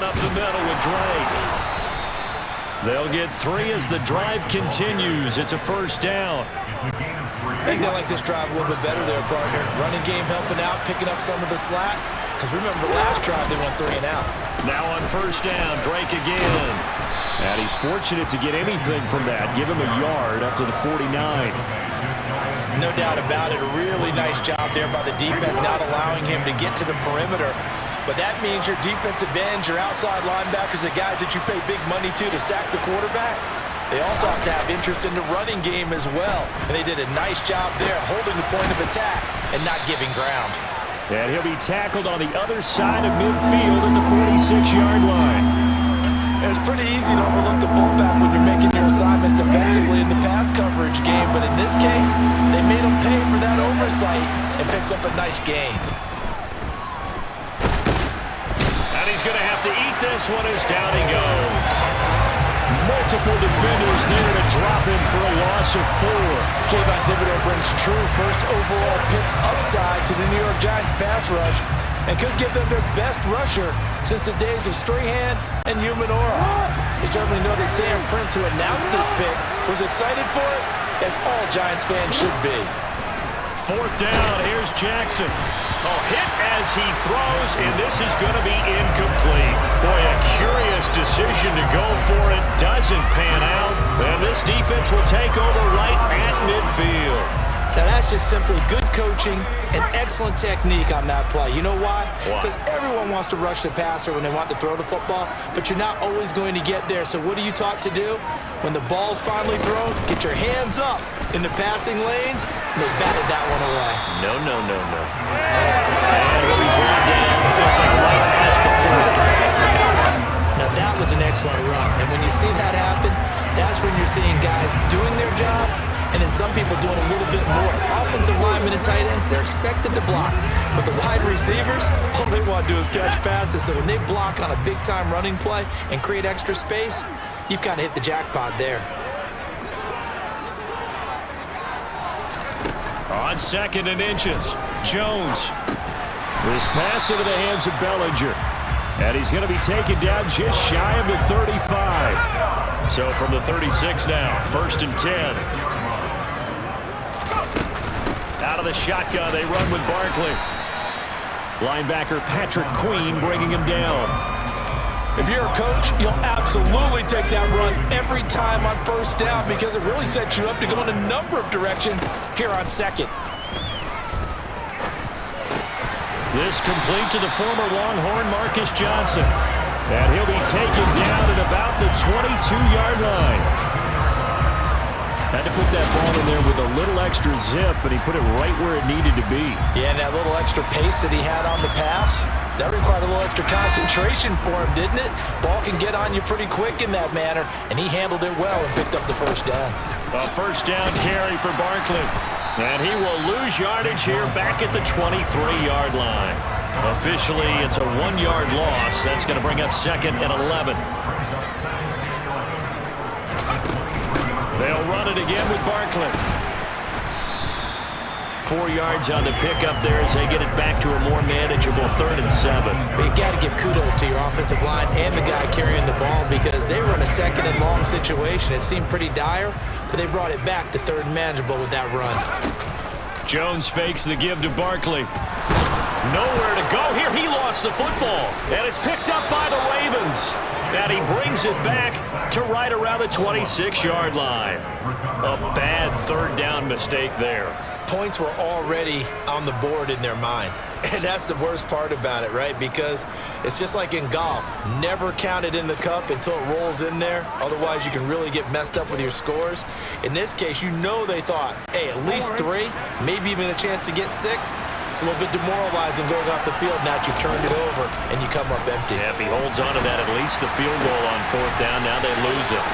up the middle with Drake. They'll get 3 as the drive continues. It's a first down. I think they like this drive a little bit better there, partner. Running game helping out, picking up some of the slack. Because remember, the last drive they went 3 and out. Now on first down, Drake again. And he's fortunate to get anything from that. Give him a yard up to the 49. No doubt about it. A really nice job there by the defense, not allowing him to get to the perimeter. But that means your defensive ends, your outside linebackers, the guys that you pay big money to sack the quarterback, they also have to have interest in the running game as well. And they did a nice job there, holding the point of attack and not giving ground. And he'll be tackled on the other side of midfield at the 46-yard line. It's pretty easy to overlook the fullback when you're making your assignments defensively in the pass coverage game. But in this case, they made him pay for that oversight and picks up a nice gain. He's going to have to eat this one as down he goes. Multiple defenders there to drop him for a loss of 4. Kayvon Thibodeau brings true first overall pick upside to the New York Giants pass rush and could give them their best rusher since the days of Strahan and Umanora. You certainly know that Sam Prince, who announced this pick, was excited for it, as all Giants fans should be. 4th down, here's Jackson. Hit as he throws, and this is going to be incomplete. Boy, a curious decision to go for it. Doesn't pan out, and this defense will take over right at midfield. Now, that's just simply good coaching and excellent technique on that play. You know why? Because everyone wants to rush the passer when they want to throw the football, but you're not always going to get there. So what are you taught to do? When the ball's finally thrown, get your hands up in the passing lanes, and they batted that one away. No. And he'll be brought down. Looks like right at the 40. Now, that was an excellent run. And when you see that happen, that's when you're seeing guys doing their job, and then some people doing a little bit more. Offensive linemen and tight ends, they're expected to block. But the wide receivers, all they want to do is catch passes. So when they block on a big-time running play and create extra space, you've kind of hit the jackpot there. On 2nd and inches, Jones. This pass into the hands of Bellinger. And he's going to be taken down just shy of the 35. So from the 36 now, 1st and 10. Out of the shotgun, they run with Barkley. Linebacker Patrick Queen bringing him down. If you're a coach, you'll absolutely take that run every time on 1st down because it really sets you up to go in a number of directions here on 2nd. This complete to the former Longhorn Marcus Johnson. And he'll be taken down at about the 22-yard line. Had to put that ball in there with a little extra zip, but he put it right where it needed to be. Yeah, and that little extra pace that he had on the pass, that required a little extra concentration for him, didn't it? Ball can get on you pretty quick in that manner, and he handled it well and picked up the 1st down. A 1st down carry for Barkley. And he will lose yardage here back at the 23-yard line. Officially, it's a 1-yard loss. That's going to bring up 2nd and 11. They'll run it again with Barkley. 4 yards on the pickup there as they get it back to a more manageable 3rd and 7. But you got to give kudos to your offensive line and the guy carrying the ball because they were in a 2nd and long situation. It seemed pretty dire, but they brought it back to 3rd and manageable with that run. Jones fakes the give to Barkley. Nowhere to go here. He lost the football, and it's picked up by the Ravens. And he brings it back to right around the 26-yard line. A bad 3rd down mistake there. Points were already on the board in their mind. And that's the worst part about it, right? Because it's just like in golf. Never count it in the cup until it rolls in there. Otherwise, you can really get messed up with your scores. In this case, you know they thought, hey, at least 3, maybe even a chance to get 6. It's a little bit demoralizing going off the field now that you've turned it over and you come up empty. Yeah, if he holds on to that, at least the field goal on 4th down. Now they lose it.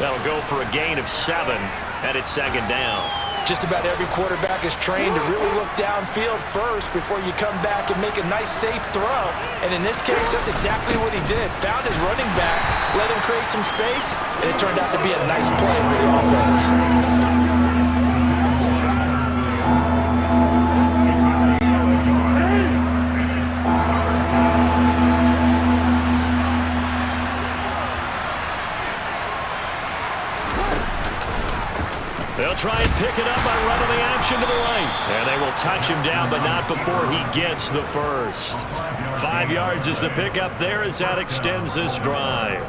That'll go for a gain of 7, and it's 2nd down. Just about every quarterback is trained to really look downfield first before you come back and make a nice, safe throw. And in this case, that's exactly what he did. Found his running back, let him create some space, and it turned out to be a nice play for the offense. They'll touch him down, but not before he gets the first. 5 yards is the pickup there as that extends this drive.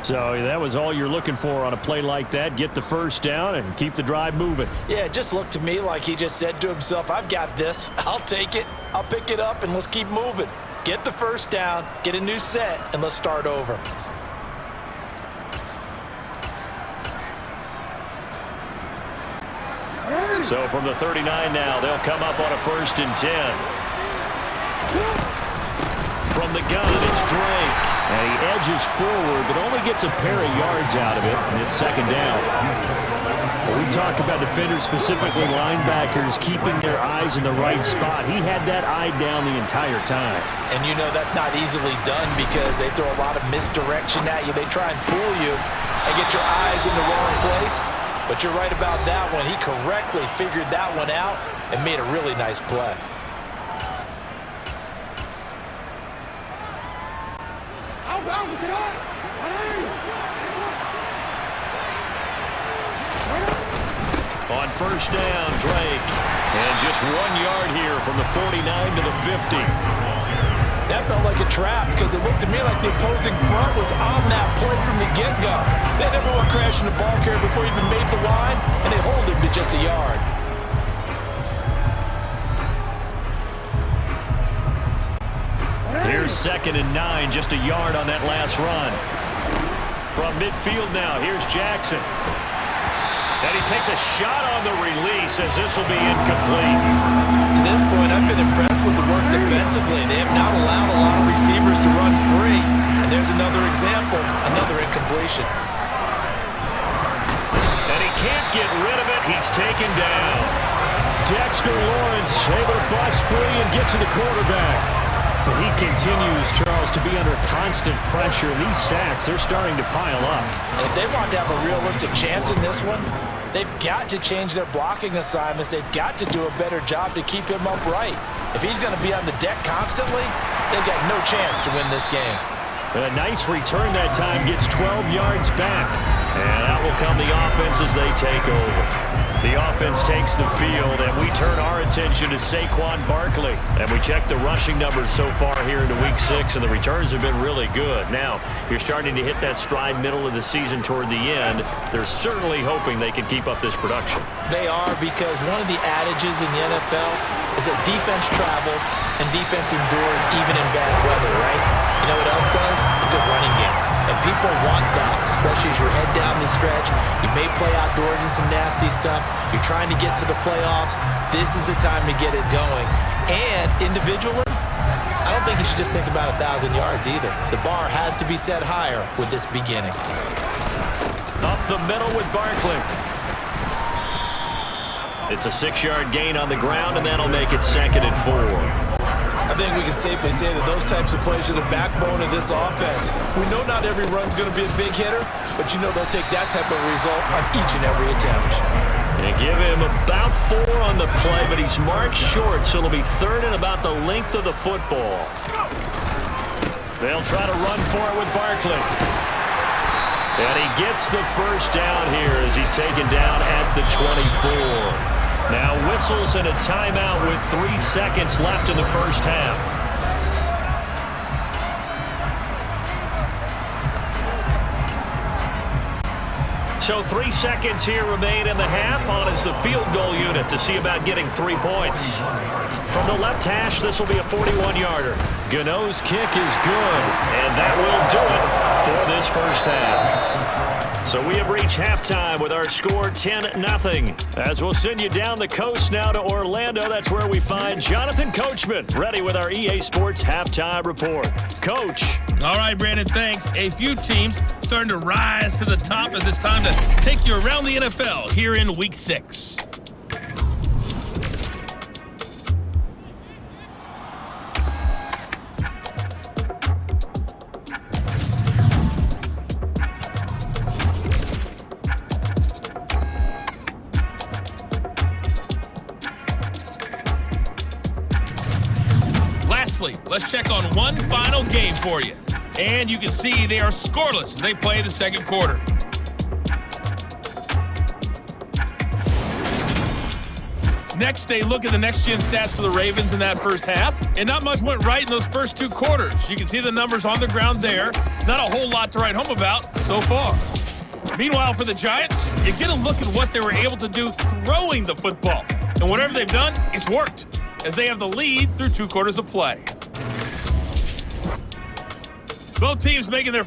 So that was all you're looking for on a play like that. Get the first down and keep the drive moving. Yeah, it just looked to me like he just said to himself, I've got this. I'll take it. I'll pick it up, and let's keep moving. Get the first down, get a new set, and let's start over. So from the 39 now, they'll come up on a 1st and 10. From the gun, it's Drake. And he edges forward, but only gets a pair of yards out of it, and it's 2nd down. When we talk about defenders, specifically linebackers, keeping their eyes in the right spot, he had that eye down the entire time. And you know that's not easily done because they throw a lot of misdirection at you. They try and fool you and get your eyes in the wrong place. But you're right about that one. He correctly figured that one out and made a really nice play. On 1st down, Drake. And just 1 yard here from the 49 to the 50. That felt like a trap because it looked to me like the opposing front was on that play from the get-go. They had everyone crashing the ball carrier before he even made the line, and they hold him to just a yard. Here's 2nd and 9, just a yard on that last run. From midfield now, here's Jackson. And he takes a shot on the release as this will be incomplete. To this point, I've been impressed with the work defensively. They have not allowed a lot of receivers to run free. And there's another example, another incompletion. And he can't get rid of it. He's taken down. Dexter Lawrence able to bust free and get to the quarterback. But he continues, Charles, to be under constant pressure. These sacks, they're starting to pile up. And if they want to have a realistic chance in this one, they've got to change their blocking assignments. They've got to do a better job to keep him upright. If he's going to be on the deck constantly, they've got no chance to win this game. A nice return that time, gets 12 yards back. And out will come the offense as they take over. The offense takes the field, and we turn our attention to Saquon Barkley. And we check the rushing numbers so far here into Week 6, and the returns have been really good. Now, you're starting to hit that stride middle of the season toward the end. They're certainly hoping they can keep up this production. They are, because one of the adages in the NFL is that defense travels and defense endures even in bad weather, right? You know what else does? A good running game. And people want that, especially as you're head down the stretch. You may play outdoors in some nasty stuff. You're trying to get to the playoffs. This is the time to get it going. And individually, I don't think you should just think about 1,000 yards either. The bar has to be set higher with this beginning. Up the middle with Barkley. It's a 6-yard gain on the ground, and that'll make it 2nd and 4. I think we can safely say that those types of plays are the backbone of this offense. We know not every run's going to be a big hitter, but you know they'll take that type of result on each and every attempt. They give him about 4 on the play, but he's marked short, so it'll be 3rd and about the length of the football. They'll try to run for it with Barkley. And he gets the first down here as he's taken down at the 24. Now whistles and a timeout with 3 seconds left in the first half. So 3 seconds here remain in the half. On is the field goal unit to see about getting 3 points. From the left hash, this will be a 41-yarder. Gano's kick is good, and that will do it for this first half. So we have reached halftime with our score 10-0. As we'll send you down the coast now to Orlando. That's where we find Jonathan Coachman ready with our EA Sports Halftime Report. Coach. All right, Brandon, thanks. A few teams starting to rise to the top as it's time to take you around the NFL here in Week 6. Let's check on one final game for you. And you can see they are scoreless as they play the second quarter. Next, a look at the next-gen stats for the Ravens in that first half. And not much went right in those first two quarters. You can see the numbers on the ground there. Not a whole lot to write home about so far. Meanwhile, for the Giants, you get a look at what they were able to do throwing the football. And whatever they've done, it's worked, as they have the lead through 2 quarters of play. Both teams making their